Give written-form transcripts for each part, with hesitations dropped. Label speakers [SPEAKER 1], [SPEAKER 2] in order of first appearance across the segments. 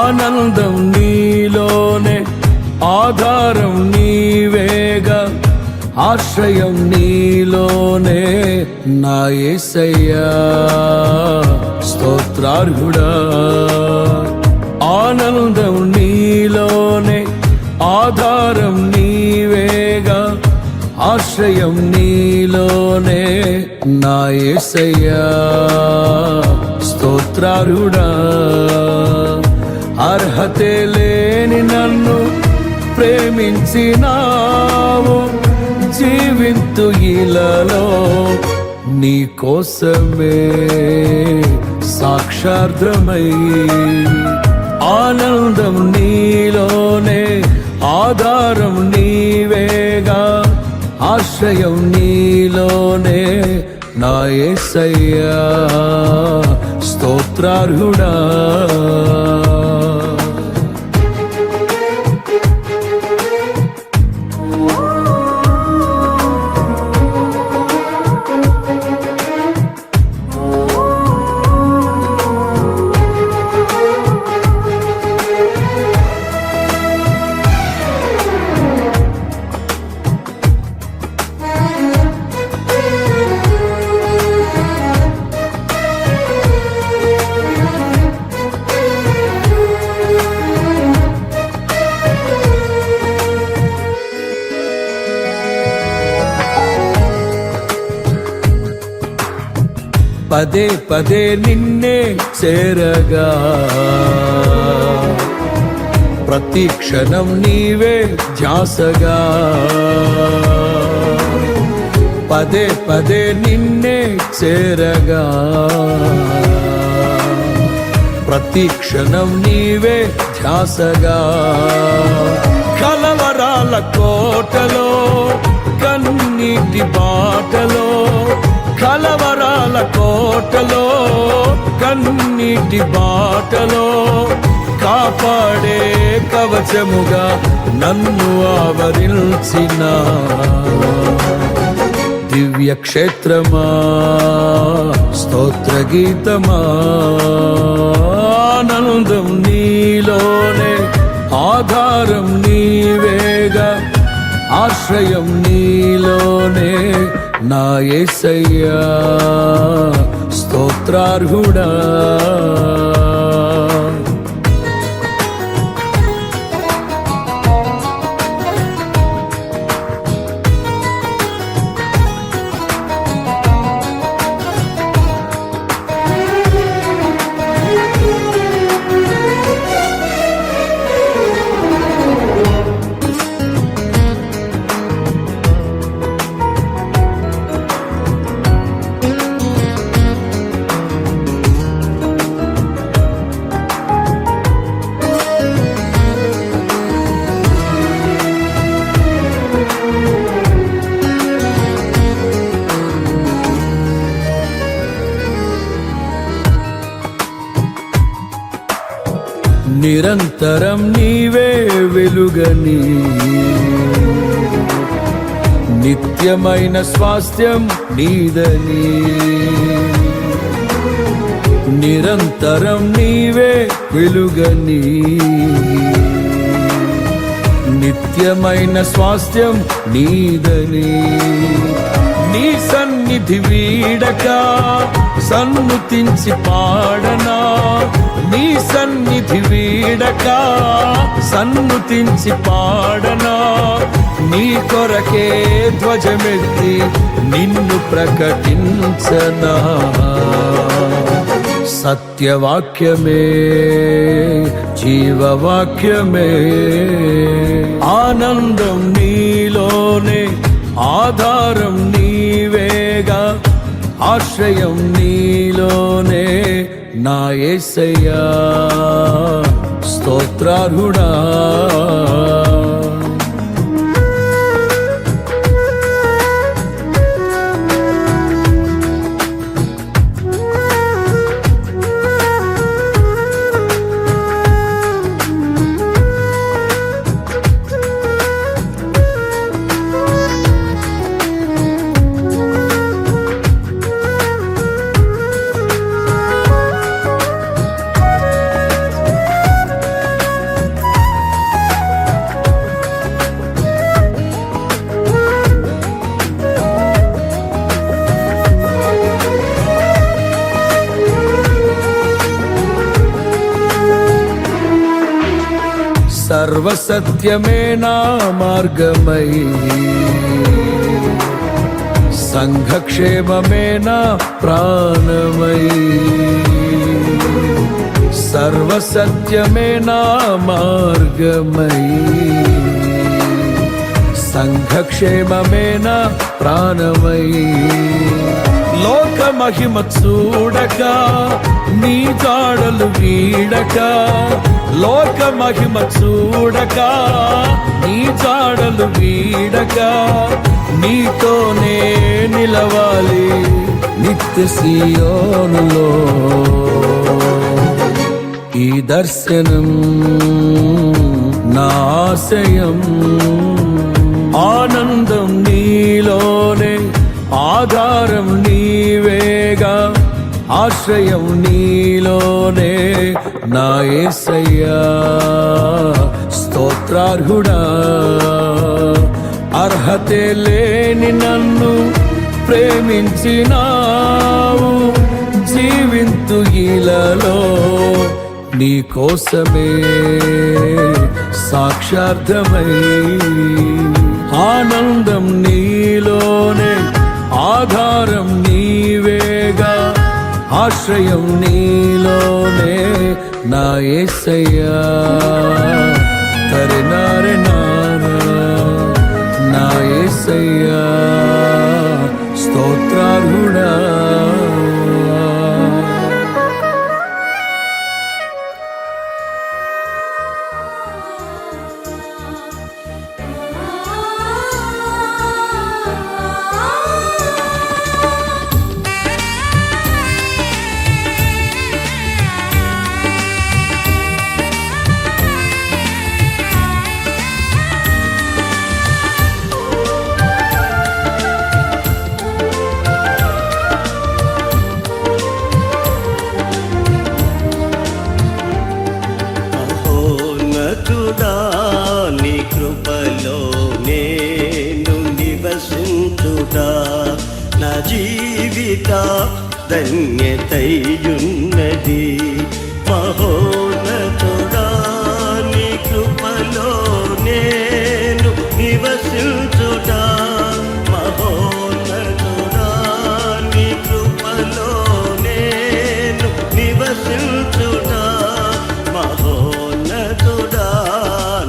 [SPEAKER 1] ఆనందం నీలోనే, ఆధారం నీవేగా, ఆశ్రయం నీలోనే నా యేసయ్యా స్తోత్రార్హుడా. ఆనందం నీలోనే, ఆధారం నీవేగా, ఆశ్రయం నీలోనే నా యేసయ్యా స్తోత్రార్హుడా. అర్హతే లేని నన్ను ప్రేమించినావు, జీవింతు ఇలలో నీ కోసమే సాక్షార్థమై. ఆనందం నీలోనే, ఆధారం నీవేగా, ఆశ్రయం నీలోనే నా యేసయ్యా స్తోత్రార్హుడా. పదే పదే నిన్నే చేరగా, ప్రతి క్షణం నీవే ధ్యాసగా. పదే పదే నిన్నే చేరగా, ప్రతి క్షణం నీవే ధ్యాసగా. కలవరాల కోటలో, కన్నీటి బాటలో, కలవరాల కోటలో, కన్నీటి బాటలో, కాపాడే కవచముగా నన్ను ఆవరించిన దివ్య క్షేత్రమా స్తోత్ర గీతమా. ఆనందం నీలోనే, ఆధారం నీవేగా, ఆశ్రయం నీలోనే నా యేసయ్యా స్తోత్రార్హుడా. నిరంతరం నీవే వెలుగని, నిత్యమైన స్వాస్థ్యం నీదని. నిరంతరం నీవే వెలుగని, నిత్యమైన స్వాస్థ్యం నీదని. నీ సన్నిధి వీడక సన్నుతించి పాడనా, నీ సన్నిధి వీడక సన్నుతించి పాడనా. నీ కొరకే ధ్వజమెత్తి నిన్ను ప్రకటించనా. సత్యవాక్యమే జీవవాక్యమే. ఆనందం నీలోనే, ఆధారం నీవేగా, ఆశ్రయం నీలోనే నా యేసయ్యా స్తోత్రార్హుడా. సర్వసత్యమే నా మార్గమై సంఘక్షేమమే నా ప్రాణమై సర్వసత్యమే నా మార్గమై సంఘక్షేమమే నా ప్రాణమై లోక మహిమ చూడక నీ జాడలు వీడక లోక మహిమ చూడక నీ జాడలు వీడక నీతోనే నిలవాలి నిత్య సియోనులో ఈ దర్శనం నా ఆశయం ఆనందం నీలోనే ఆధారం నీవేగా ఆశ్రయం నీలోనే నా యేసయ్యా స్తోత్రార్హుడా అర్హతే లేని నన్ను ప్రేమించినావు జీవింతు ఇలలో నీ కోసమే సాక్షార్థమై ఆనందం నీలోనే ఆధారం నీవేగా ఆశ్రయం నీలోనే నా యేసయ్యా తరినారే నారా నా యేసయ్యా స్తోత్రార్హుడా
[SPEAKER 2] నా జీవిత ధన్యతయున్నది మహోన్నతుడా నీ కృపలో నేను నివసించుట మహోన్నతుడా నీ కృపలో నేను నివసించుట మహోన్నతుడా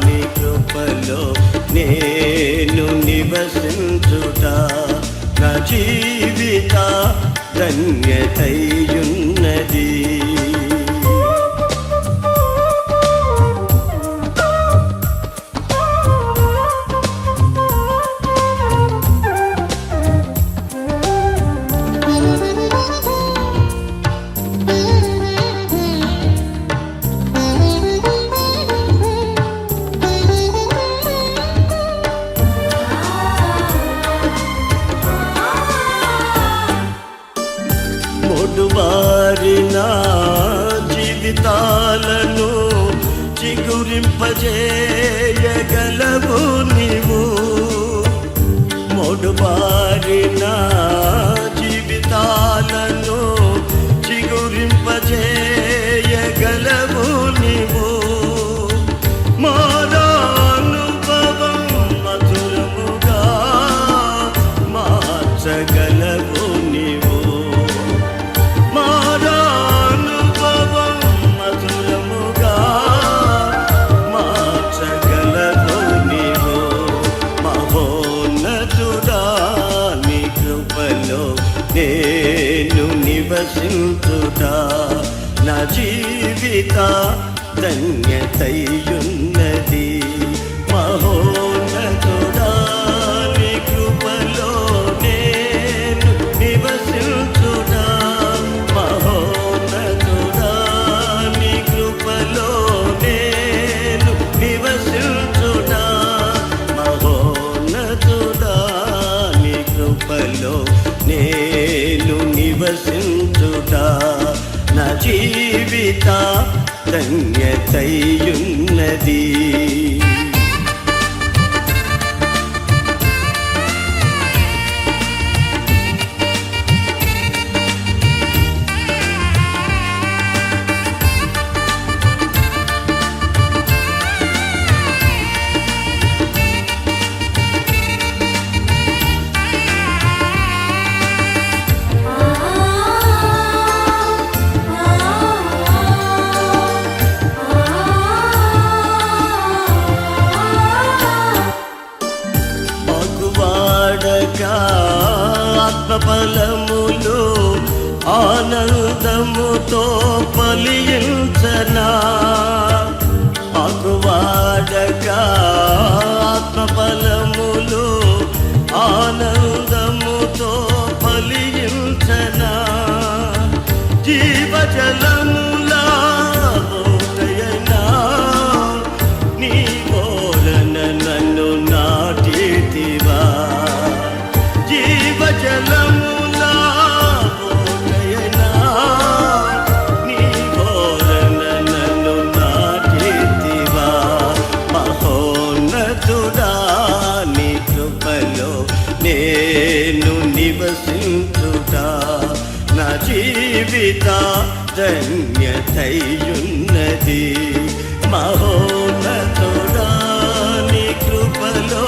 [SPEAKER 2] నీ కృపలో నేను నివసించుట నా జీవిత ధన్యతయున్నది వారిన జీవితాలను చిగురింపజేయగలవు నీవు మోడుబారిన జీవితాలను చిగురింపజేయగలవు నీవు మారానుభవం మధురముగా మార్చగలవు నీవు నేను నివసించుట నా జీవిత ధన్యతయున్నది మహోన్నతుడా నీ కృపలో నేను నివసించుట మహోన్నతుడా నీ కృపలో నేను నివసించుట మహోన్నతుడా నీ కృపలో నేను నివసించుట నా జీవిత ధన్యతయున్నది ఆత్మఫలములు ఆనందముతో ఫలించనా ఆకువాడగా ఆత్మఫలములు ఆనందముతో ఫలించనా జీవజలములా నీ బోధన నన్ను నాటితివా జీవజలములా నీ బోధన నన్ను నాటితివా మహోన్నతుడా నీ కృపలో నేను నివసించుతా నా జీవిత ధన్యతయున్నది మహోన్నతుడా నీ కృపలో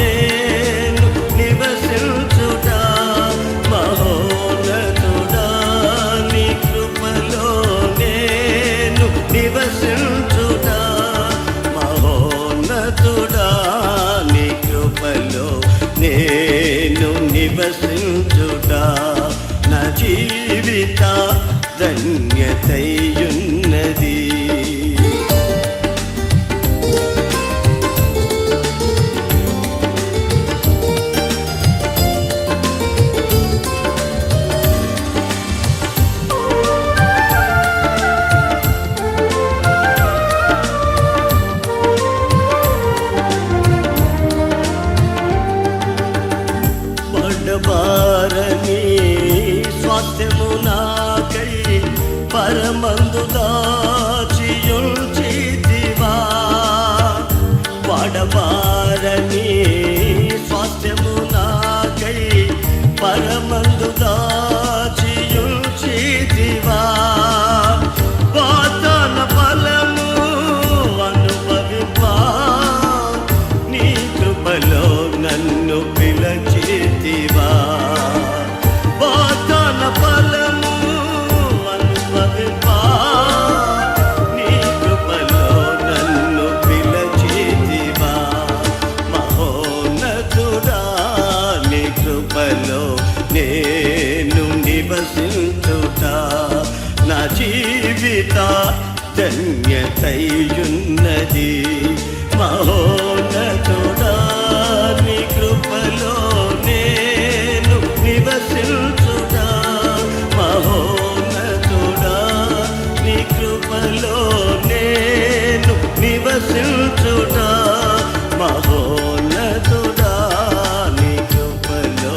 [SPEAKER 2] నేను నివసించుటా మహోన్నతుడా నీ కృపలో నేను నివసించుటా మహోన్నతుడా నీ కృపలో నేను నివసించుటా నా జీవిత ధన్యతయున్నది పడబారని స్వాస్థ్యము నాకై పరమందు దాచియుంచితివా పడబారని స్వాస్థ్యము నాకై పరమందు దాచియుంచితివా వాగ్దాన ఫలము అనుభవింపా నీ కృపలో నన్ను పిలచితివా వాగ్దాన ఫలము అనుభవింపా నీ కృపలో నన్ను పిలచితివా మహోన్నతుడా నీ కృపలో నేను నివసించుతా నా జీవిత ధన్యతయున్నది మహోన్నతుడా నీ కృపలో నేను నివసించుతా మహోన్నతుడా నీ కృపలో నేను నివసించుతా మహోన్నతుడా నీ కృపలో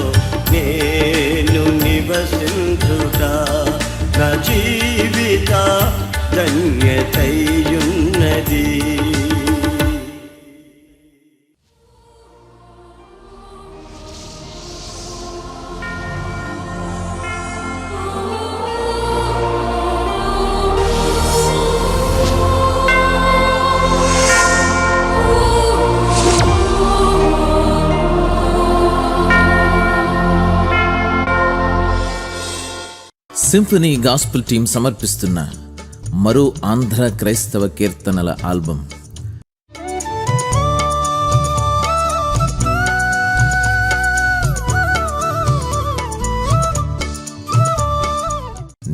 [SPEAKER 2] నేను నివసించుతా నా జీవిత ధన్యతయున్నది
[SPEAKER 3] సింఫనీ గాస్పుల్ టీం సమర్పిస్తున్న మరో ఆంధ్ర క్రైస్తవ కీర్తనల ఆల్బం.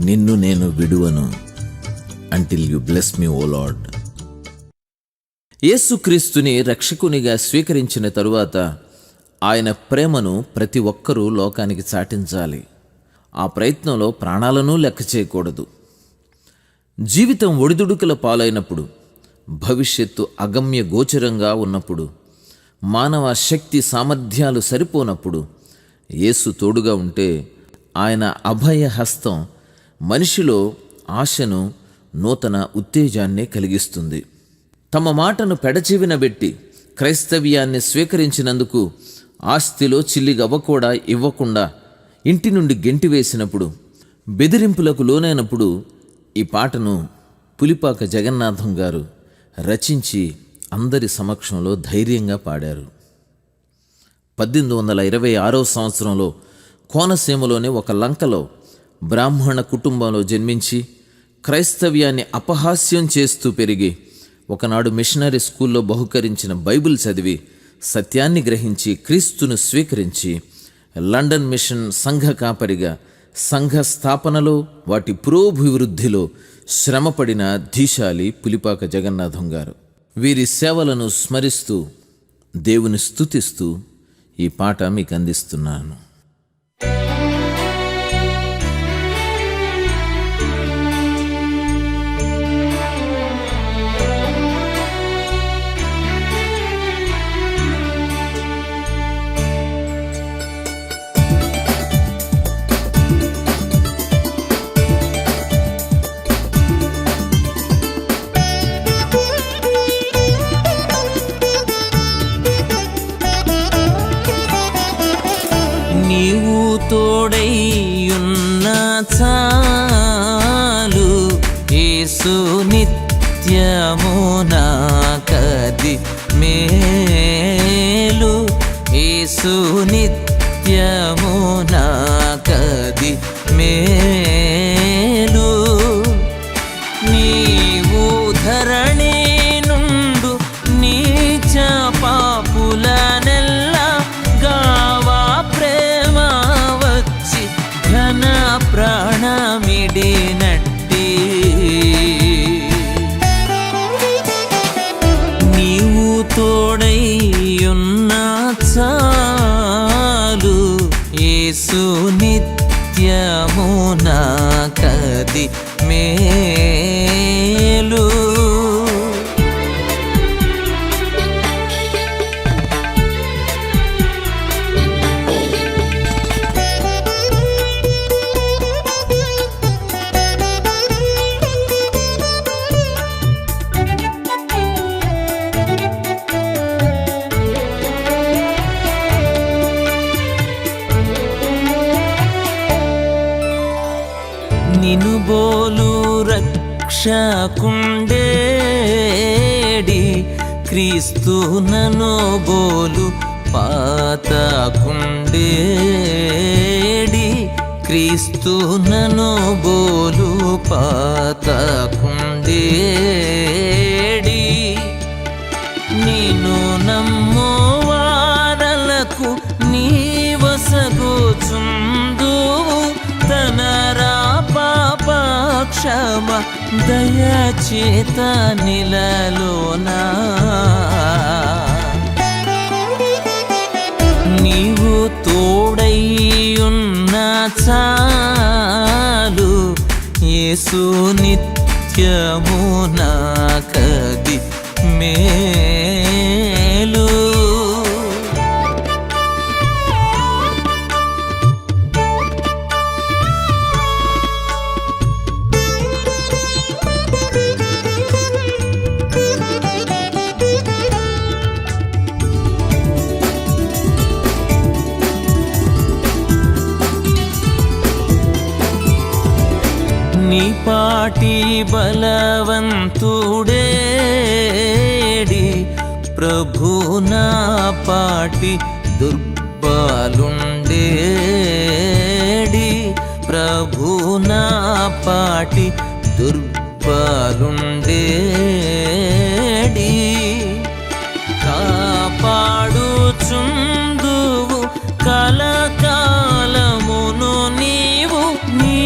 [SPEAKER 3] నిన్ను నేను విడువను until you bless me O Lord. యేసుక్రీస్తుని రక్షకునిగా స్వీకరించిన తరువాత ఆయన ప్రేమను ప్రతి ఒక్కరూ లోకానికి చాటించాలి. ఆ ప్రయత్నంలో ప్రాణాలను లెక్క చేయకూడదు. జీవితం ఒడిదుడుకుల పాలైనప్పుడు, భవిష్యత్తు అగమ్య గోచరంగా ఉన్నప్పుడు, మానవ శక్తి సామర్థ్యాలు సరిపోనప్పుడు యేసు తోడుగా ఉంటే ఆయన అభయ హస్తం మనిషిలో ఆశను, నూతన ఉత్తేజాన్ని కలిగిస్తుంది. తమ మాటను పెడచెవిన పెట్టి క్రైస్తవ్యాన్ని స్వీకరించినందుకు ఆస్తిలో చిల్లిగవ్వ కూడా ఇవ్వకుండా ఇంటి నుండి గెంటివేసినప్పుడు, బెదిరింపులకు లోనైనప్పుడు ఈ పాటను పులిపాక జగన్నాథం గారు రచించి అందరి సమక్షంలో ధైర్యంగా పాడారు. 1826 సంవత్సరంలో కోనసీమలోని ఒక లంకలో బ్రాహ్మణ కుటుంబంలో జన్మించి క్రైస్తవ్యాన్ని అపహాస్యం చేస్తూ పెరిగి ఒకనాడు మిషనరీ స్కూల్లో బహుకరించిన బైబిల్ చదివి సత్యాన్ని గ్రహించి క్రీస్తును స్వీకరించి లండన్ మిషన్ సంఘ కాపరిగా సంఘ స్థాపనలో వాటి పురోభివృద్ధిలో శ్రమపడిన ధీశాలి పులిపాక జగన్నాథం గారు. వీరి సేవలను స్మరిస్తూ దేవుని స్తుతిస్తూ ఈ పాట మీకు అందిస్తున్నాను.
[SPEAKER 4] నీవు తోడైయున్న చాలు, యేసు నిత్యము నాకది మేలు, యేసు నిత్యము నాకది మేలు. నీవు ధరణి నుండు నీచ పాపులనెల్లా గావా ప్రేమ వచ్చి ఘన ప్రాణమిడినట్టి. నీవు తోడైయున్న చాలు, యేసు నిత్యము నాకది మేలు. నిను బోలు రక్షకుండేడి, క్రీస్తు నను బోలు పాతకుండేడి, క్రీస్తు నను బోలు పాతకుండేడి. నేను నమ్మో వారలకు నీవసగోచుందు తనరా పాప క్షమ దయచేత నిలలోనా. నీవు తోడైయున్న చాలు, యేసు నిత్యము నాకది మేలు. నీ పాటి బలవంతుడేడి, ప్రభు నా పాటి దుర్బలుండేడి, ప్రభు నా పాటి దుర్బలుండేడి. కాపాడుచుందువు కలకాలమును నీవు, నీ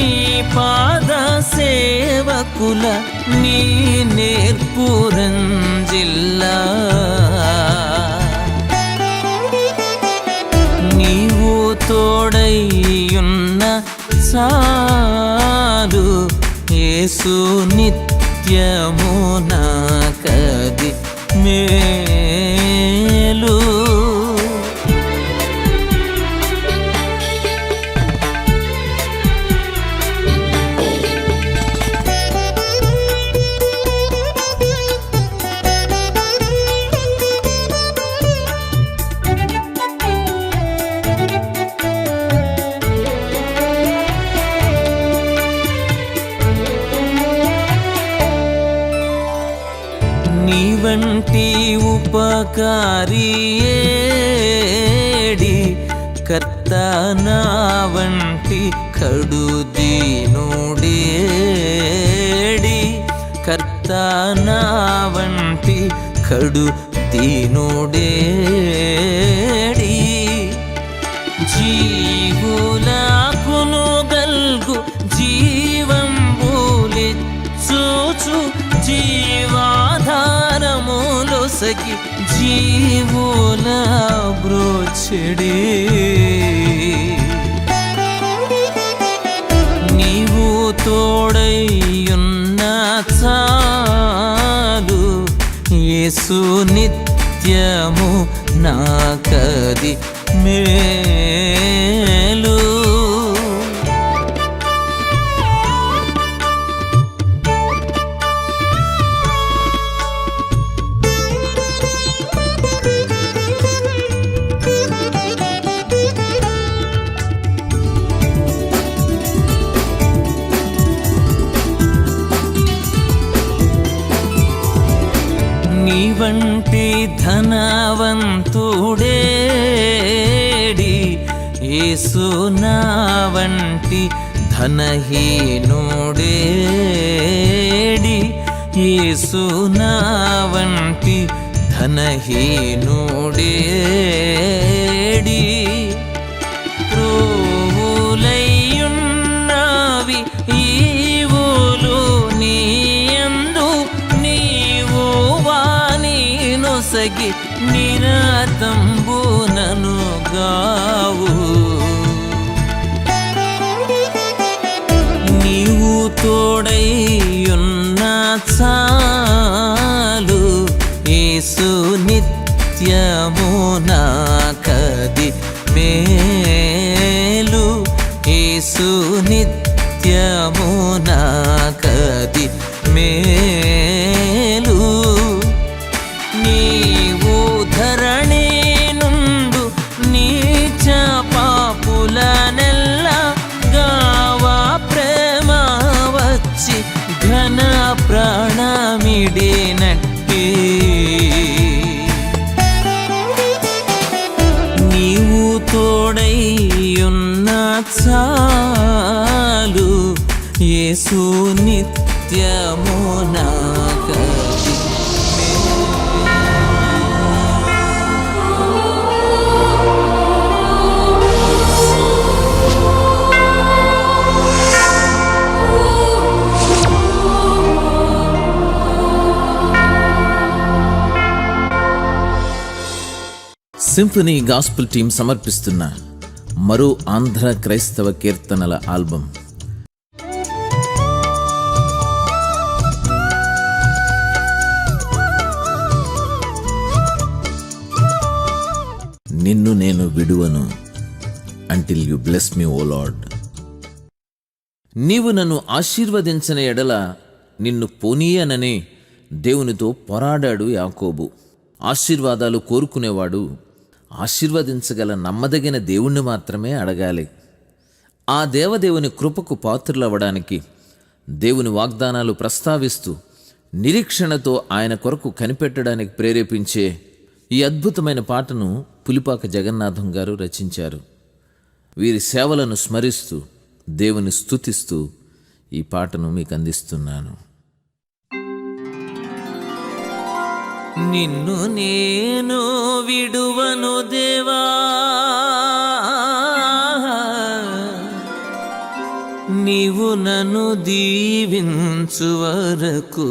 [SPEAKER 4] పాద సేవకుల నీ నేర్పురంజిల్లా. నీవు తోడైయున్న చాలు, యేసు నిత్యము నాకది మేలు. నీ వంటి ఉపకారి ఏడి, కర్త నా వంటి కడు దీనుడేడి, కర్త నా వంటి కడు దీనుడేడి. జీ నొసగి జీవుల బ్రోచెడి. నీవు తోడైయున్న చాలు యేసు నిత్యము నాకది మేలు. నీ వంటి ధనవంతుడేడి, యేసు నా వంటి ధనహీనుడేడి, యేసు నా వంటి ధనహీనుడేడి. ప్రోవులయ్యున్నవి ఈవులు నీయందు, నీవు వాని నొసగి నిరతంబునను గావు. నీవు తోడైయున్న చాలు యేసు నిత్యము నాకది మేలు. యేసు నిత్యము నాకది మేలు. నీవు ధరణి నుండు నీచ పాపులనెల్ల గావా ప్రేమ వచ్చి ఘన ప్రాణమిడినట్టి. నీవు తోడైయున్న చాలు యేసు నిత్యము నాకది
[SPEAKER 3] సింఫనీ గాస్పుల్ టీం సమర్పిస్తున్న మరో ఆంధ్ర క్రైస్తవ కీర్తనల ఆల్బం. నిన్ను నేను విడువను until you bless me O Lord. నీవు నన్ను ఆశీర్వదించిన ఎడల నిన్ను పోనీయనని దేవునితో పోరాడాడు యాకోబు. ఆశీర్వాదాలు కోరుకునేవాడు ఆశీర్వదించగల నమ్మదగిన దేవుణ్ణి మాత్రమే అడగాలి. ఆ దేవదేవుని కృపకు పాత్రులవ్వడానికి దేవుని వాగ్దానాలు ప్రస్తావిస్తూ నిరీక్షణతో ఆయన కొరకు కనిపెట్టడానికి ప్రేరేపించే ఈ అద్భుతమైన పాటను పులిపాక జగన్నాథం గారు రచించారు. వీరి సేవలను స్మరిస్తూ దేవుని స్తుతిస్తూ ఈ పాటను మీకు అందిస్తున్నాను.
[SPEAKER 4] నిన్ను నేను విడువను దేవా, నీవు నన్ను దీవించు వరకు.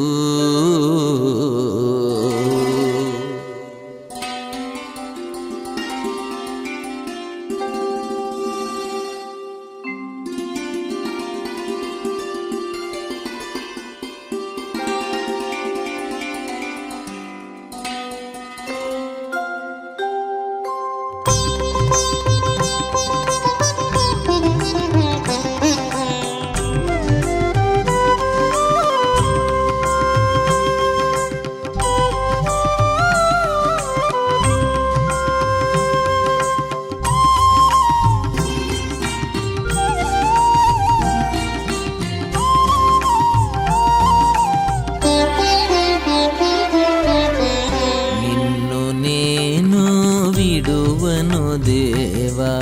[SPEAKER 4] దేవా,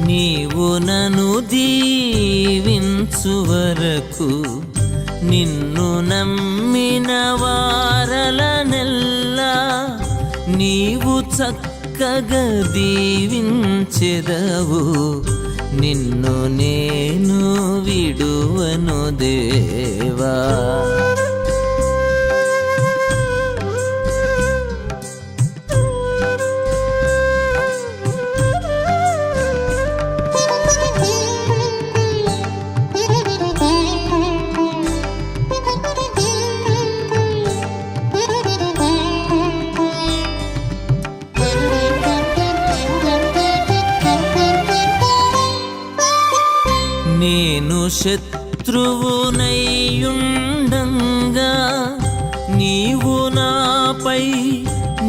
[SPEAKER 4] నీవు నన్ను దీవించు వరకు. నిన్ను నమ్మిన వారలనెల్లా నీవు చక్కగా దీవించెదవు. నిన్ను నేను విడువను దేవా. శత్రువునయ్యుండంగా నీవు నాపై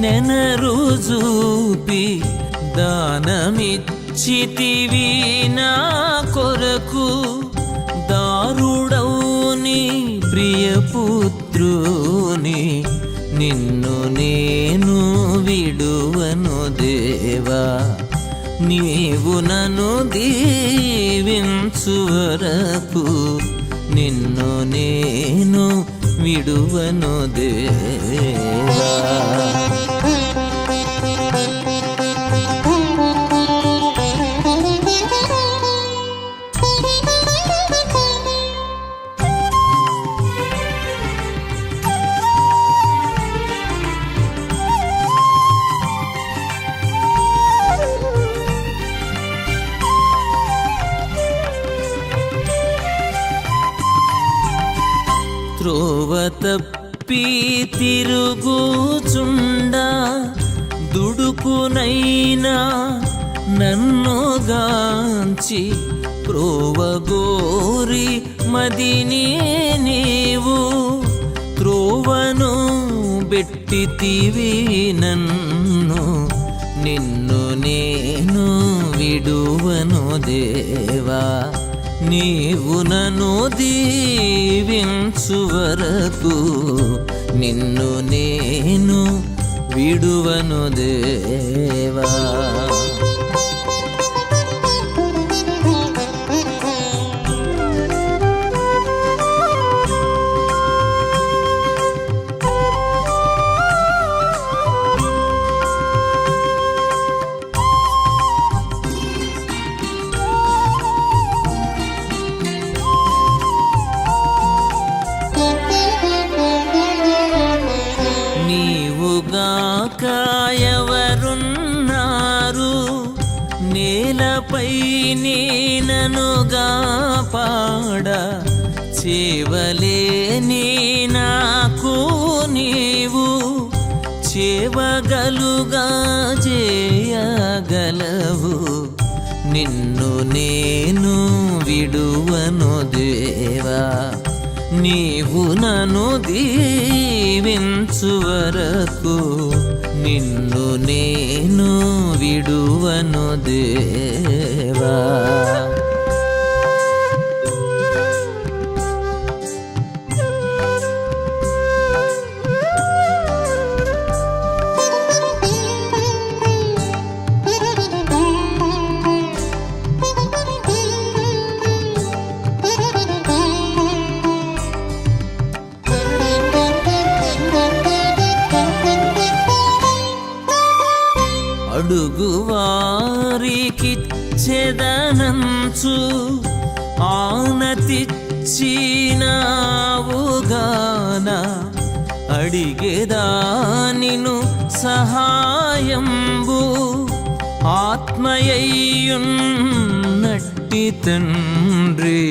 [SPEAKER 4] నెనరు చూపి దానమిచ్చితివి నా కొరకు. దారుడవు నీ ప్రియపుత్రుని, నిన్ను నేను విడువను దేవా. నీవు నన్ను దీవించు వరకు నిన్ను నేను విడువను దేవా. త్రోవ తప్పి తిరుగుచుండా దుడుకునైనా నన్నుగాంచి ప్రోవగోరి మదిని నీవు త్రోవను బెట్టితివి నన్ను. నిన్ను నేను విడువను దేవా. నీవు నన్ను దీవించు వరకు నిన్ను నేను విడువను దేవా. నీవుగాక ఎవరున్నారు నేలపై నేననుగా పాడ. చేవలేని నాకు నీవు చేవగలుగా చేయగలవు. నిన్ను నేను విడువను దేవా. నీవు నన్ను దీవించు వరకు నిన్ను నేను విడువను దేవా. అడుగువారికిచ్చెదనంచు ఆనతిచ్చినావుగాన. అడిగేదానిను సహాయంబు ఆత్మయ్యున్నట్టి తండ్రి.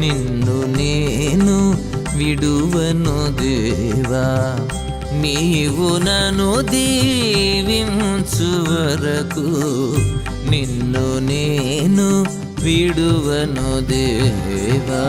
[SPEAKER 4] నిన్ను నేను విడువను దేవా. నీవు నన్ను దీవించు వరకు నిన్ను నేను విడువను దేవా.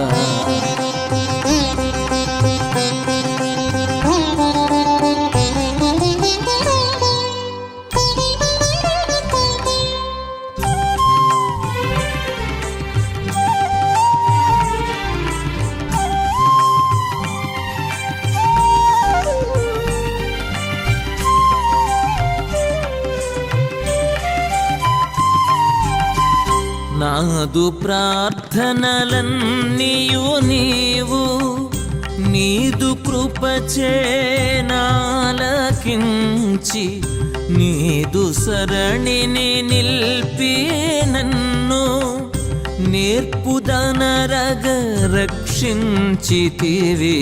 [SPEAKER 4] నాదు ప్రార్థనలన్నీయు నీవు నీదు కృపచే నాలకించి నీదు సరణిని నిల్పి నన్ను నేర్పుదనరగ రక్షించితివి.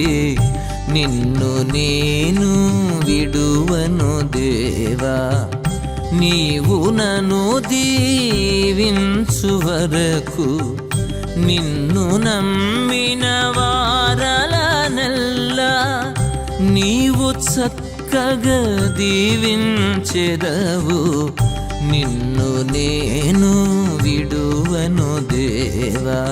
[SPEAKER 4] నిన్ను నేను విడువను దేవా. నీవు నన్ను దీవించు వరకు నిన్ను నమ్మిన వారలనల్లా నీవు చక్కగా దీవించెదవు. నిన్ను నేను విడువను దేవా.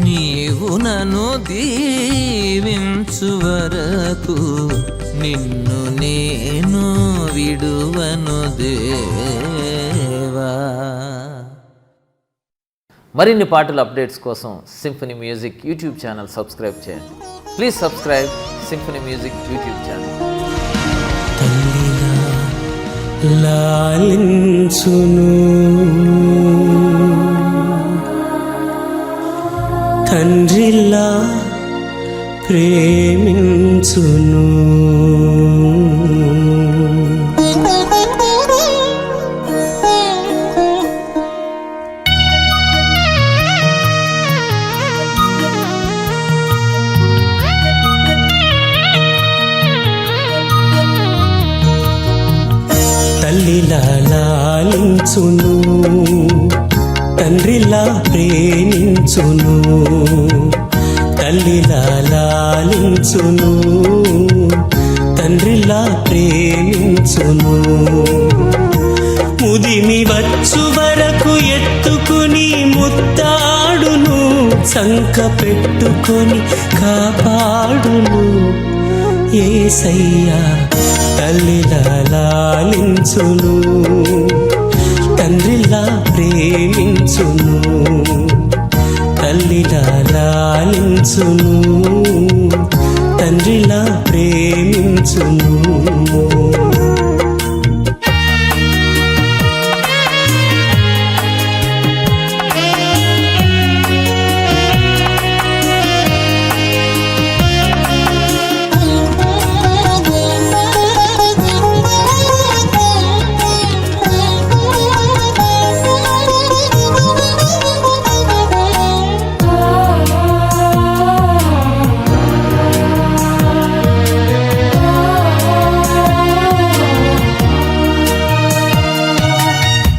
[SPEAKER 4] నీవు నన్ను దీవించు వరకు నిన్ను నేను విడువను దేవా.
[SPEAKER 5] మరిన్ని పాటల అప్డేట్స్ కోసం Symphony music YouTube channel subscribe చేయండి. Please subscribe Symphony music YouTube channel.
[SPEAKER 6] లాలించును తండ్రిలా ప్రేమించును తల్లిలా లాలించును తండ్రిలా ప్రేమించును తల్లిలా లాలించును తండ్రిలా ప్రేమించును ముదిమి వచ్చు వరకు ఎత్తుకుని ముత్తాడును సంక పెట్టుకొని కాపాడును యేసయ్యా. తల్లిలా లాలించును తండ్రిలా ప్రేమించును తల్లిలా లాలించును తండ్రిలా ప్రేమించును.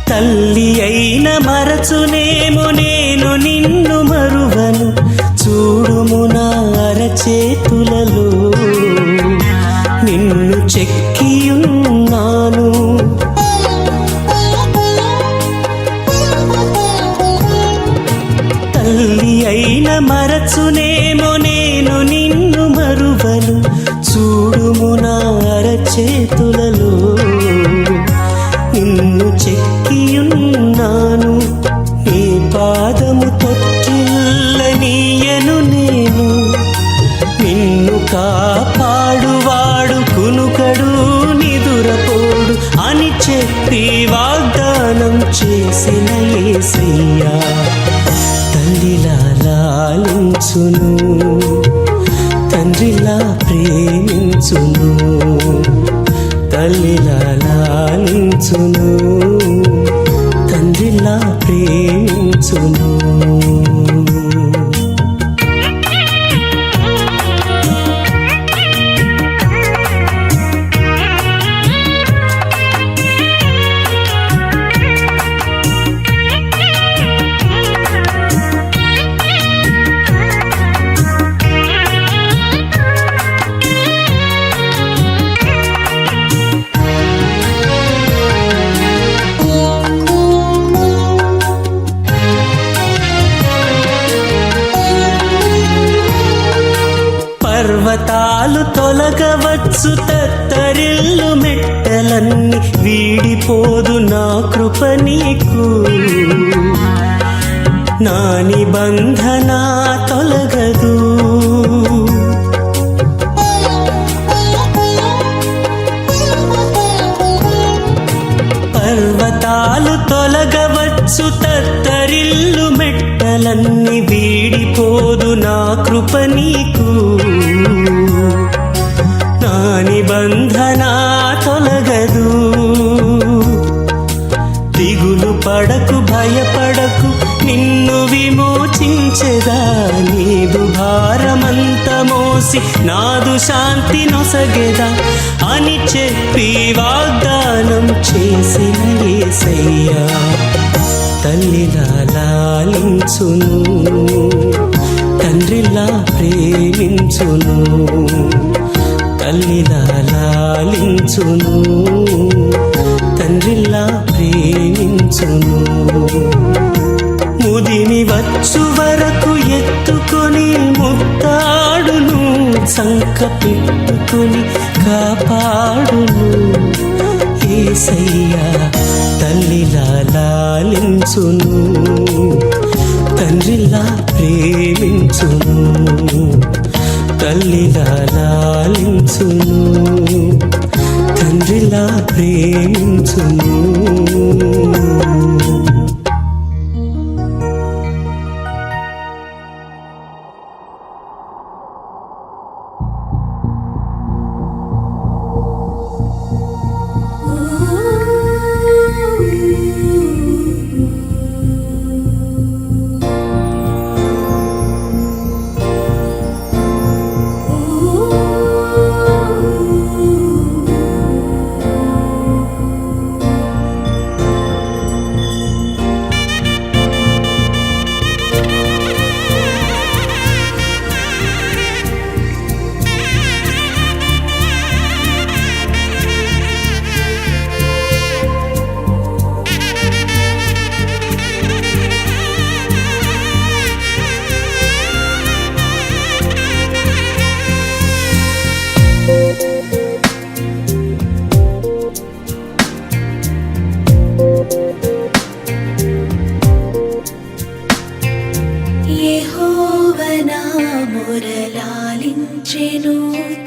[SPEAKER 6] తల్లి అయిన మరచునేమో నేను నిన్ను మరువను చూడుము నా అరచేతులలో నిన్ను చెక్కియున్నాను తల్లి అయిన మరచునేమో నేను నిన్ను మరువను చూడుము నా అరచేతులలో నిన్ను చెక్కియున్నాను నీ పాదము తొట్టిల్లనీయను నేను నిన్ను కాపాడువాడు కునుకడు నిదురపోడు అని చెప్పి వాగ్దానం చేసిన యేసయ్యా. తల్లిలా లాలించును తండ్రిలా ప్రేమించును తల్లిలా లాలించును తండ్రిలా ప్రేమించును. పర్వతాలు తొలగవచ్చు తత్తరిల్లు మెట్టలన్నీ వీడిపోదు నా కృప నీకు నా నిబంధన తొలగదు పర్వతాలు తొలగవచ్చు తత్తరిల్లు మెట్టలన్నీ వీడిపోదు నా కృప నీకు నా నిబంధన తొలగదు. దిగులు పడకు భయపడకు నిన్ను విమోచించెదా నీదు భారమంత మోసి నాదు శాంతి నొసగెదా అని చెప్పి వాగ్దానం చేసిన యేసయ్యా. తల్లిలా లాలించును తండ్రిలా ప్రేమించును తల్లిలా లాలించును తండ్రిలా ప్రేమించును ముదిమి వచ్చు వరకు ఎత్తు సంక పెట్టుకుని కాపాడును. యేసయ్యా తల్లిలా లాలించును, తండ్రిలా ప్రేమించును. తల్లిలా లాలించును, తండ్రిలా ప్రేమించును.
[SPEAKER 7] యెహోవనా మొరలాలించెను,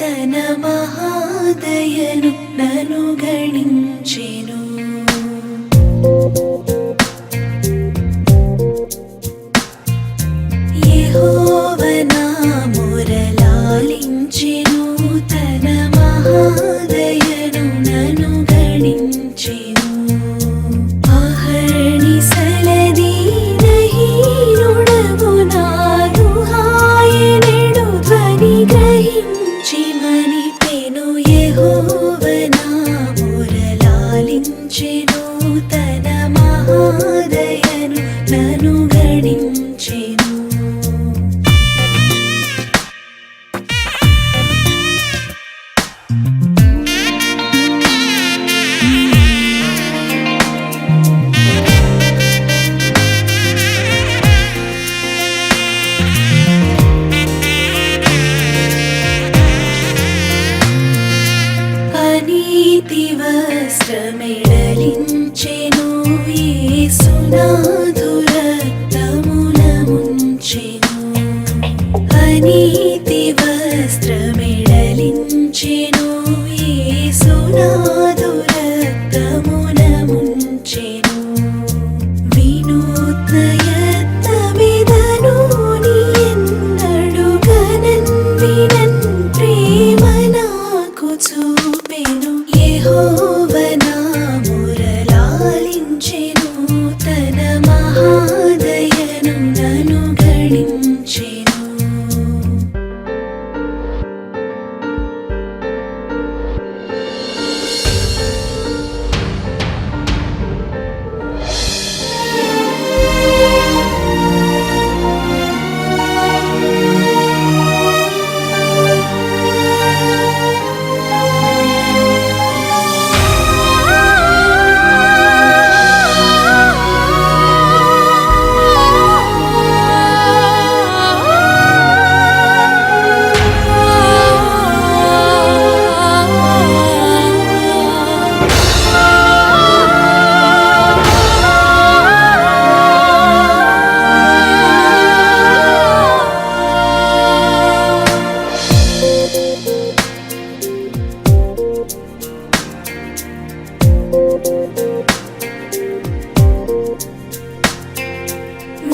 [SPEAKER 7] తన మహాదయను నన్ను గణించెను. యెహోవనా మొరలాలించెను, తన మహాదయను నన్ను గణించెను. తన మహాదయను నన్ను గణించెను. అనీతి వస్త్రమెడలించెను, యేసునాథు రక్తమున ముంచెను. అనీతి వస్త్రమెడలించెను, యేసునాథు రక్తమున ముంచెను. వినూత్న యత్నమిదను నీ ఎన్నడు గనన్ వినన్ ప్రేమ నాకు చూపెను. యెహోవనా మొరలాలించెను, తన మహాదయను నన్ను గణించెను.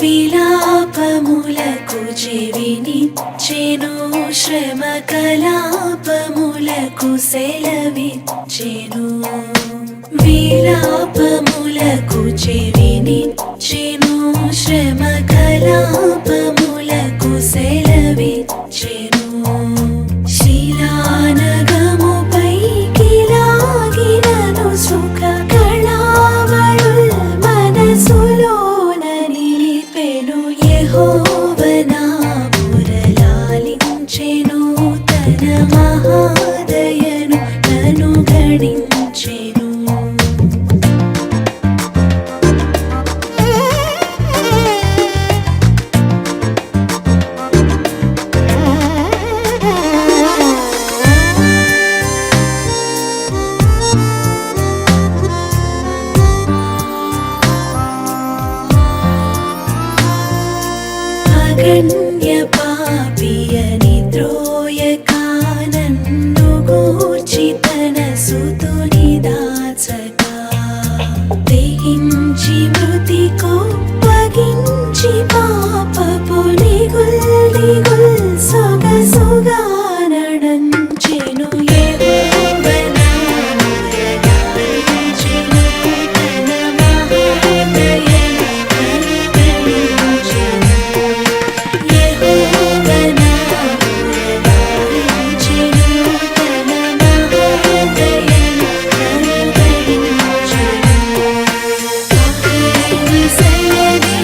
[SPEAKER 7] విలాపములకు చెవినిచ్చెను, శ్రమ కలాపములకు సెలవిచ్చెను. విలాపములకు చెవినిచ్చెను, శ్రమ కలాపములకు సెలవిచ్చెను. శిలానగముపైకి లాగినను సుఖ కళావళుల్ మనసులోన నిలిపెను. యెహోవనా మొరలాలించెను, తన మహాదయను నన్ను గణించెను. అగణ్య పాపియని ద్రోయకా నన్ను గూర్చి తన సుతుని దాచగా తెగించి మృతి కొప్పగించి పాపపు దిగుల్ సొగసుగా నడంచెను యెహోవా నాయగాయించెను తన మహాదయను కనుగరించెను యెహోవా నాయగాయించెను తన మహాదయను కనుగరించెను అహేని సయని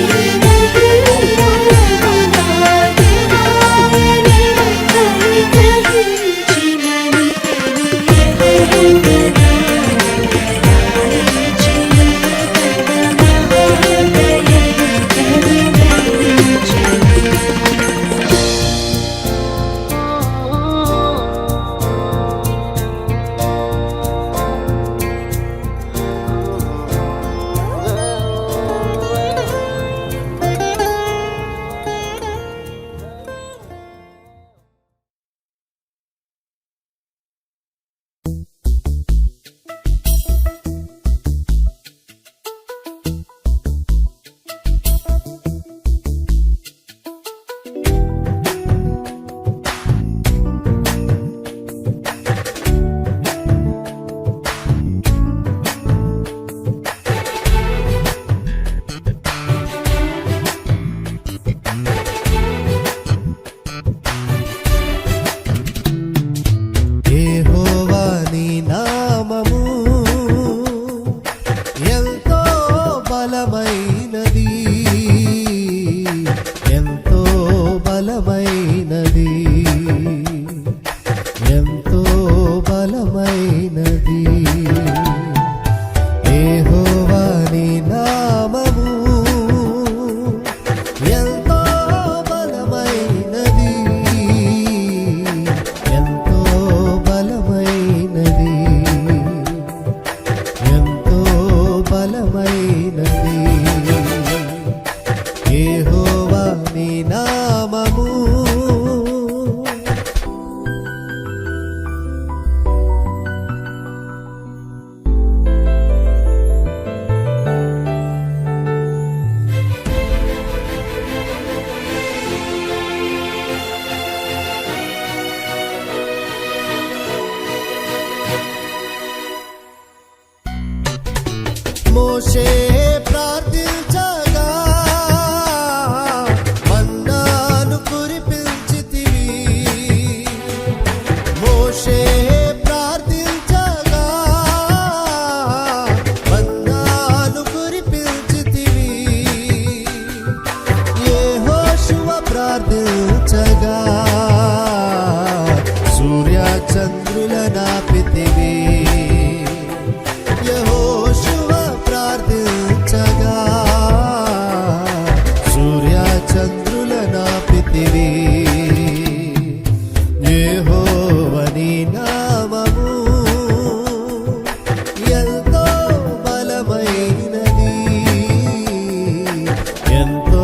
[SPEAKER 8] యెహోవా నీ నామము ఎంతో బలమైనది, ఎంతో బలమైనది, ఎంతో బలమైనది. యెహోవా నీ నామము ఎంతో బలమైనది, ఎంతో బలమైనది, ఎంతో బలమైనది. యెహోవా నీ నామము మోషే ప్రార్థించగా మన్నాను కురిపించితివి. మోషే ప్రార్థించగా మన్నాను కురిపించితివి. యెహోషువ ప్రార్థించగా సూర్య చంద్రుల నాపితివి. యెహోషువ ప్రార్థించగా సూర్య చంద్రుల నాపితివి. యెహోవా నీ నామము ఎంతో బలమైనది, ఎంతో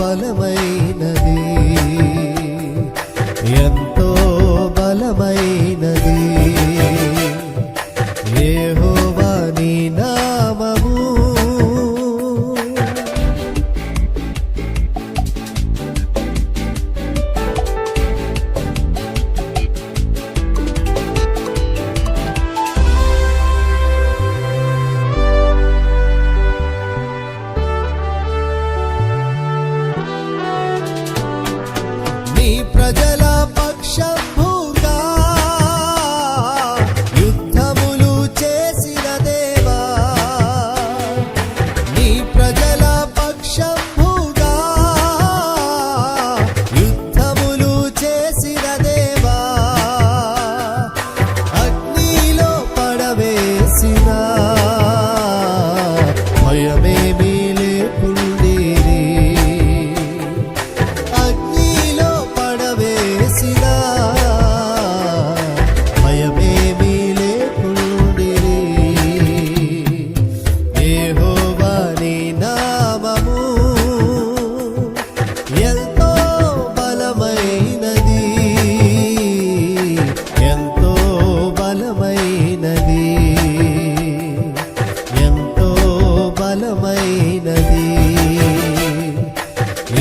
[SPEAKER 8] బలమైనది, ఎంతో బలమైనది. యెహోవా నీ నామము నీ ప్రజల పక్షంభుగా యుద్ధములు చేసిన దేవా. నీ ప్రజల పక్షంభుగా యుద్ధములు చేసిన దేవా. అగ్నిలో పడవేసిన భయమేమీ లేకుండేది. అగ్నిలో పడవేసిన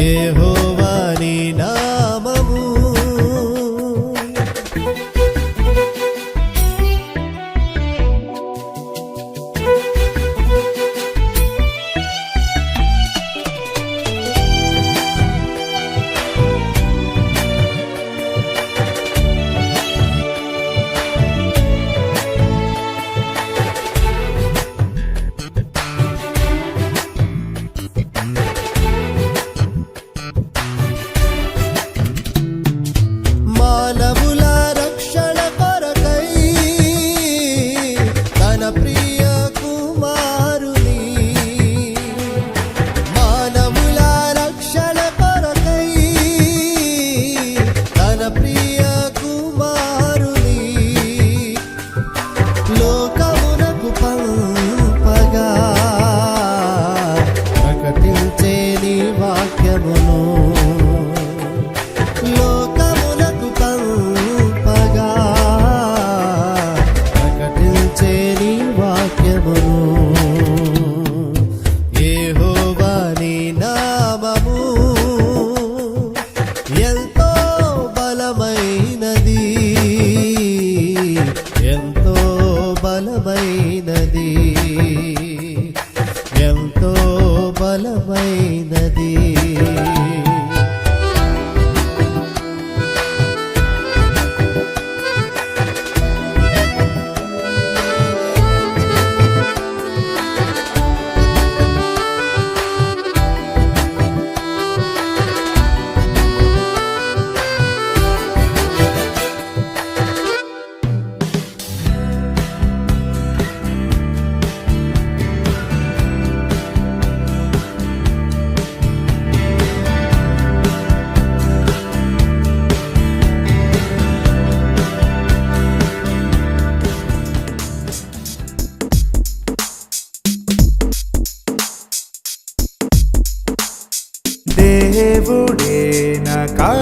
[SPEAKER 8] యెహోవా నీ నామము మానవుల రక్షణ కొరకై తన ప్రియ కుమారుని మానవుల రక్షణ కొరకై తన ప్రియ కుమారుని లోకమునకు పంపగా ప్రకటించే నీ వాక్యమును లోకమునకు పంపగా ప్రకటించే నీ వాక్యమును యెహోవా నీ నామము ఎంతో బలమైనది ఎంతో బలమైనది ఎంతో బలమైనది
[SPEAKER 1] దేవుడే నాకాశ్రయంబు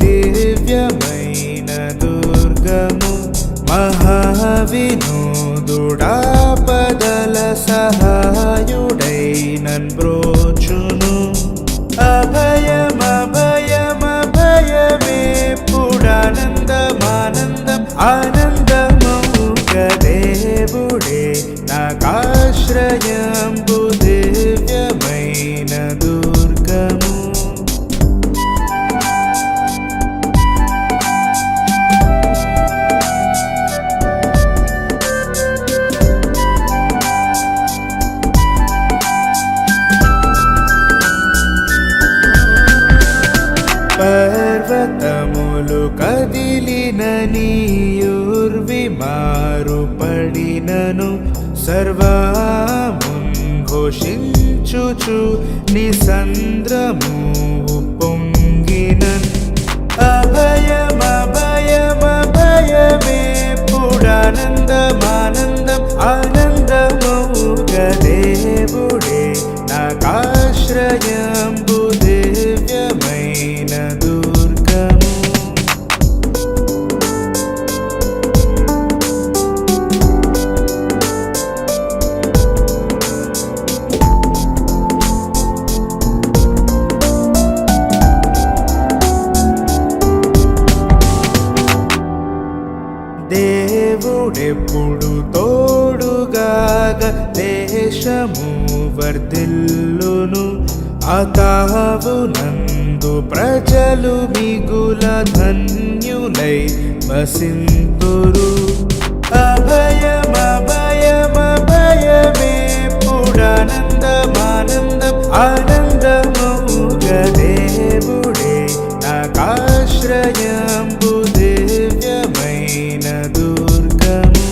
[SPEAKER 1] దివ్యమైన దుర్గము మహావినోదుడాపదల సహాయుడై నన్ బ్రోచును అభయమభయమభయమేప్పుడానందమానందం ఆనందమౌగ దేవుడే నాకాశ్రయంబు దివ్యమైన దుర్గము పర్వతములు కదిలిన నీయుర్వి మారుపడినను సర్వమున్ ఘోషించుచు నిసంద్రము పొంగినన్ అభయమభయమభయమేప్పుడానందమానందం ఆనందమౌగ దేవుడే నాకాశ్రయంబు దివ్యమైన దుర్గము దేవుడెప్పుడు తోడుగాగ దేశము వర్ధిల్లును అతావు నందు ప్రజలు మిగుల ధన్యులై వసింతురు అభయమభయమభయమేప్పుడానందమానందం ఆనందమౌగ దేవుడే నాకాశ్రయంబు దివ్యమైన దుర్గము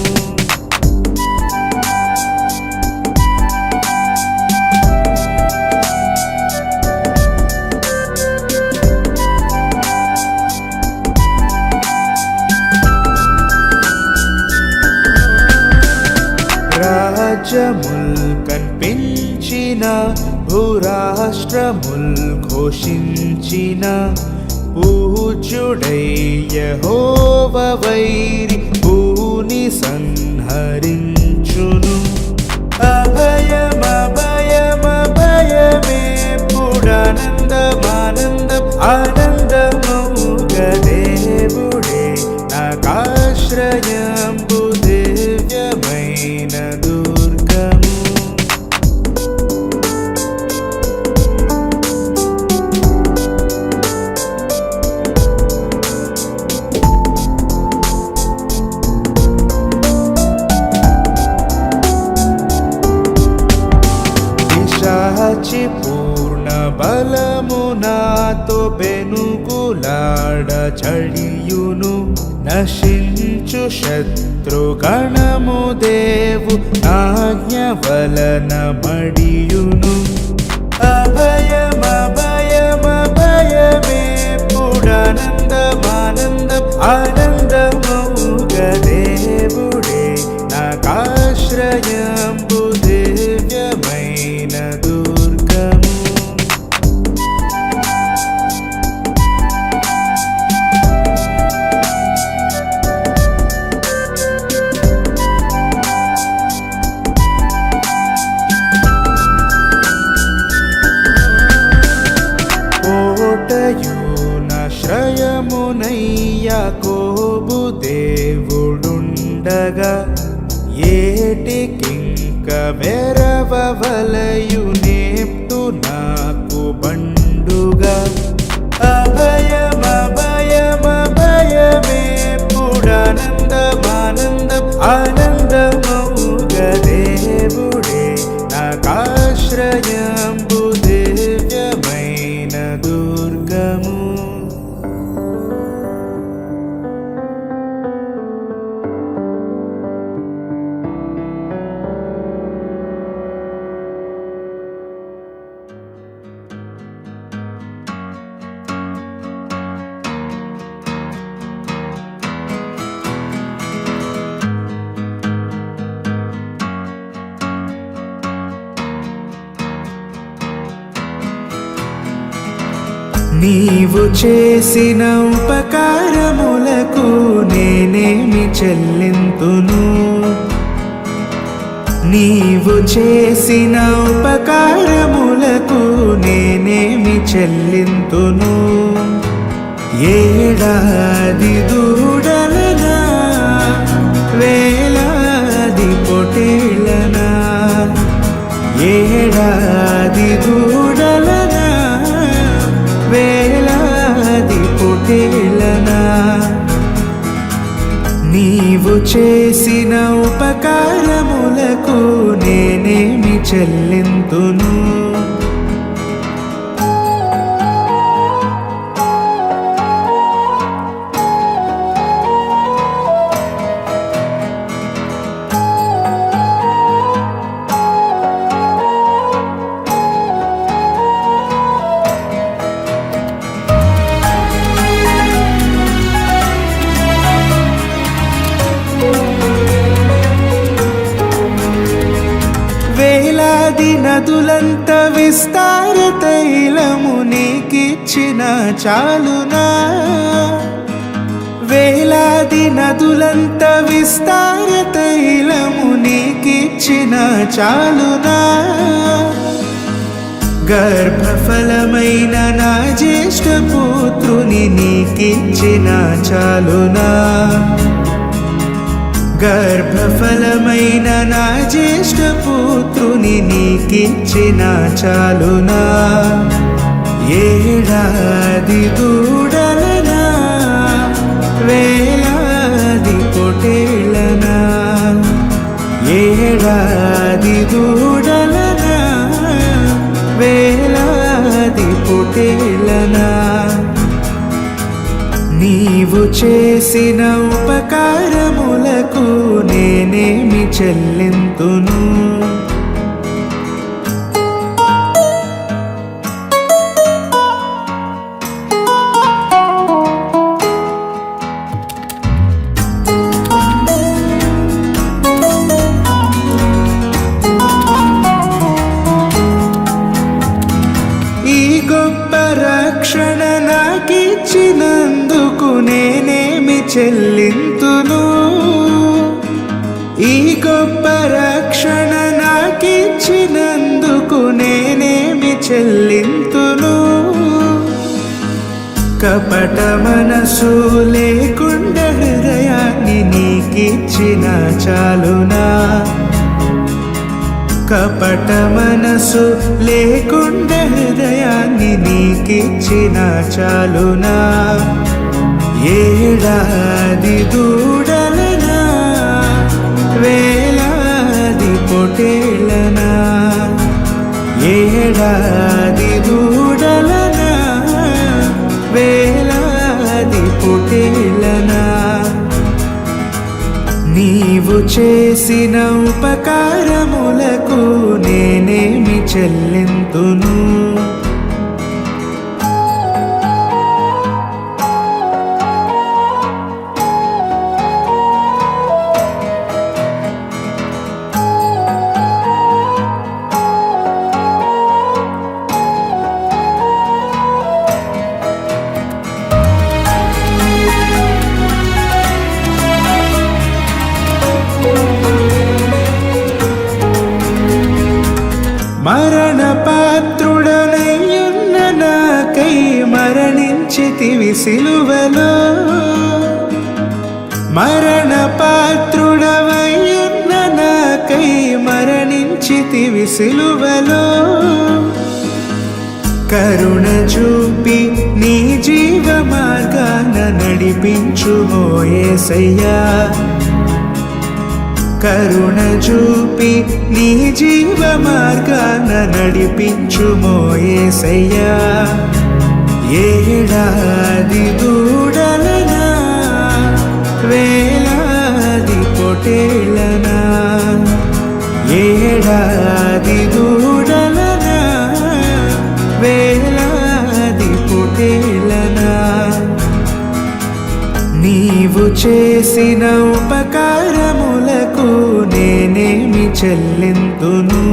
[SPEAKER 1] రాజ్యముల్ కనిపించిన భూరాష్ట్రముల్ ఘోషించిన పూజ్యుడై యెహోవ వైరి భూని సంహరించును అభయమభయమభయమేప్పుడా ఆనందమౌగ దేవుడే నాకాశ్రయంబు దివ్యమైన దుర్గము. పిశాచి పూర్ణ బలము నాతో బెనుగులాడ చడియును, నశించు శత్రుగణము దేవు ఆజ్ఞ వలన మడియును. అభయమేపుడానందమానందం ఆనందమౌగ దేవుడే నాకాశ్రయంబు దివ్యమైన దుర్గము. కోటయు యాకోబు దేవుడుండగా ఏటికింక వెరవలయు నేప్టు నాకు బండుగా. అభయమేపుడానందమానందం ఆనందమౌగ దేవుడే నాకాశ్రయంబు దివ్యమైన దుర్గము. నీవు చేసిన ఉపకారములకు నేనేమి చెల్లింతును? నీవు చేసిన ఉపకారములకు నేనేమి చెల్లింతును? ఏడాది దూడలనా వేలాది పొటేళ్ళనా, ఏడాది దూడలనా వేలాది పొటేళ్ళనా, నీవు చేసిన ఉపకారములకు నేనేమి చెల్లింతును? వేలాది నదులంత విస్తార తైలము నీకిచ్చిన చాలునా? వేలాది నదులంత విస్తార తైలము నీకిచ్చిన చాలునా? గర్భఫలమైన నా జ్యేష్ఠ పుత్రుని నీకిచ్చిన చాలునా? గర్భఫలమైన నా జ్యేష్ఠ పుత్రుని నీకిచ్చిన చాలునా? ఏడాది దూడలనా వేలాది పొటేళ్ళనా, ఏడాది దూడలనా వేలాది పొటేళ్ళనా, నీవు చేసిన ఉపకారములకు నేనేమి చెల్లింతును? ఈ గొప్ప రక్షణ నాకిచ్చినందుకు నేనేమి చెల్లింతును? ఈ గొప్ప రక్షణ నాకిచ్చినందుకు నేనేమి చెల్లింతును? కపట మనసు లేకుండా హృదయాన్ని నీకిచ్చిన చాలునా, కపట మనసు లేకుండా హృదయాన్ని నీకిచ్చిన చాలునా, ఏడాది దూడలనా వేలాది పొటేళ్ళనా, ఏడాది దూడలనా వేలాది పొటేళ్ళనా, నీవు చేసిన ఉపకారములకు నేనేమి చెల్లింతును, మరణ పాత్రుడనయ్యున్న నాకై మరణించితివి సిలువలో, మరణ పాత్రుడవయ్యున్న నాకై మరణించితివి సిలువలో, కరుణ చూపి నీ జీవ మార్గాన నడిపించుమో యేసయ్యా, కరుణ చూపి నీ జీవ మార్గాన నడిపించుమో యేసయ్యా, ఏడాది దూడలనా వేలాది పొటేళ్ళనా, ఏడాది దూడలనా వేలాది పొటేళ్ళనా, నీవు చేసిన ఉపకారములకు నేనేమి చెల్లింతును,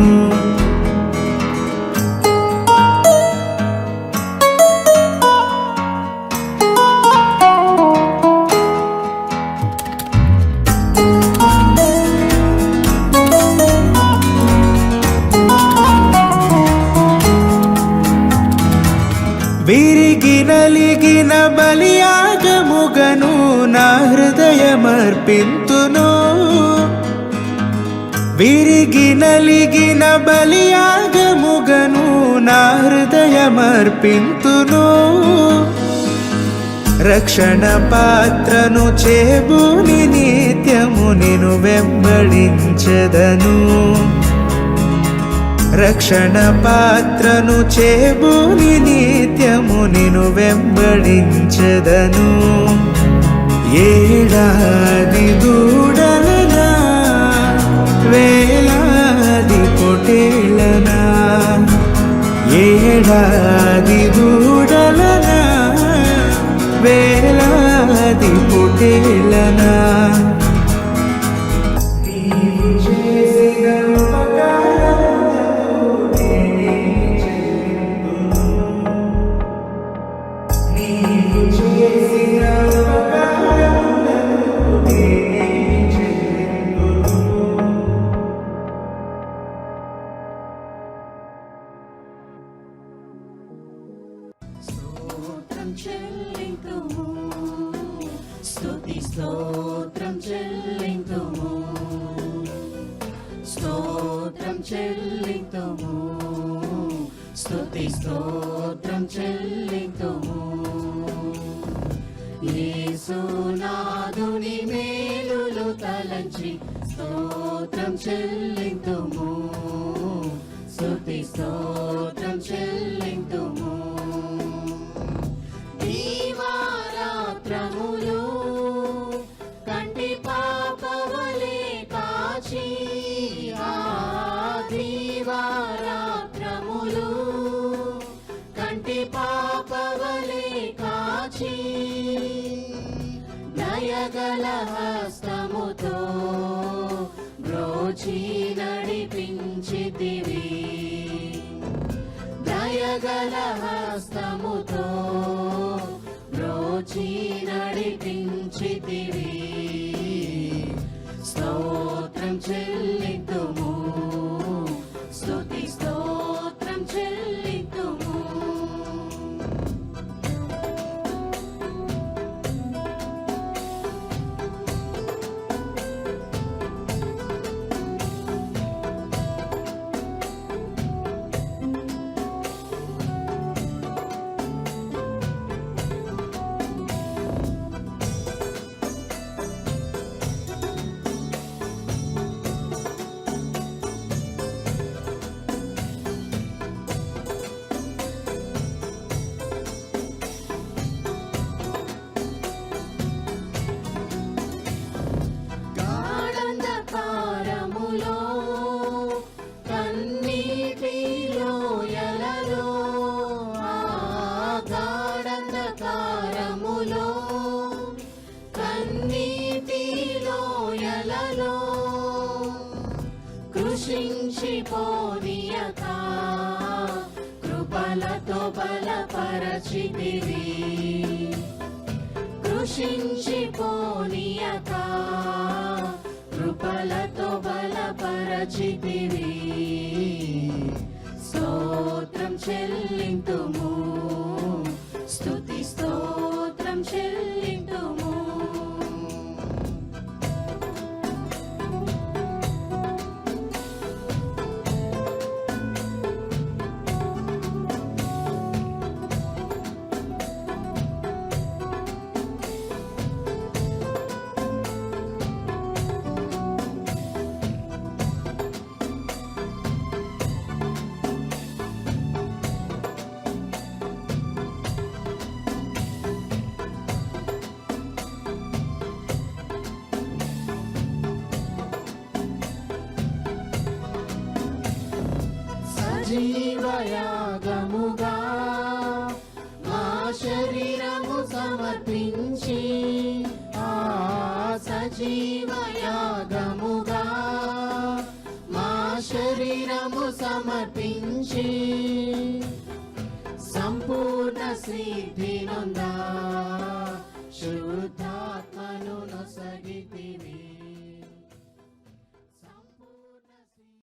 [SPEAKER 1] విరిగి నలిగిన బలియాగముగను నా హృదయమర్పింతును, విరిగి నలిగిన బలియాగముగను నా హృదయమర్పింతును, రక్షణ పాత్రను చేబూని నిత్యము నిన్ను వెంబడించెదను, రక్షణ పాత్రను చేబూని నిత్యము నిన్ను వెంబడించెదను, ఏడాది దూడలనా వేలాది పొటేళ్ళనా, ఏడాది దూడలనా వేలాది పొటేళ్ళనా, నీవు చేసిన ఉపకారములకు నేనేమి చెల్లింతును, నీవు చేసిన ఉపకారములకు నేనేమి చెల్లింతును.
[SPEAKER 7] స్తోత్రం చెల్లింతుము, స్తుతి స్తోత్రం చెల్లింతుము, స్తోత్రం చెల్లింతుము, స్తుతి స్తోత్రం చెల్లింతుము, యేసునాథుని మేలులు తలంచి స్తోత్రం చెల్లింతుము, స్తుతి స్తోత్రం చెల్లింతుము, దీవారాత్రములు కంటి పాపవలే కాచి, ఆ దీవారాత్రములు కంటి పాపవలే కాచి, దయగల హస్తముతో బ్రోచి నడిపించితివి, దయగల హస్తముతో బ్రోచి నడిపించితివి, స్తోత్రం చెల్లింతుము, స్తుతి స్తోత్రం చెల్లింతుము. అంధకారములో కన్నీటి లోయలలో కృషించిపోనీయక కృపలతో బలపరచితివి కృషించిపోనీయక కృపలతో బలపరచితివి స్తోత్రం చెల్లింతుము స్తుతి స్తోత్రం చెల్లింతుము సజీవయాగముగా మా శరీరము సమర్పించి సజీవయాగముగా మా శరీరము సమర్పించి సంపూర్ణ సిద్ధి నొందా శుద్ధాత్మను నొసగితివి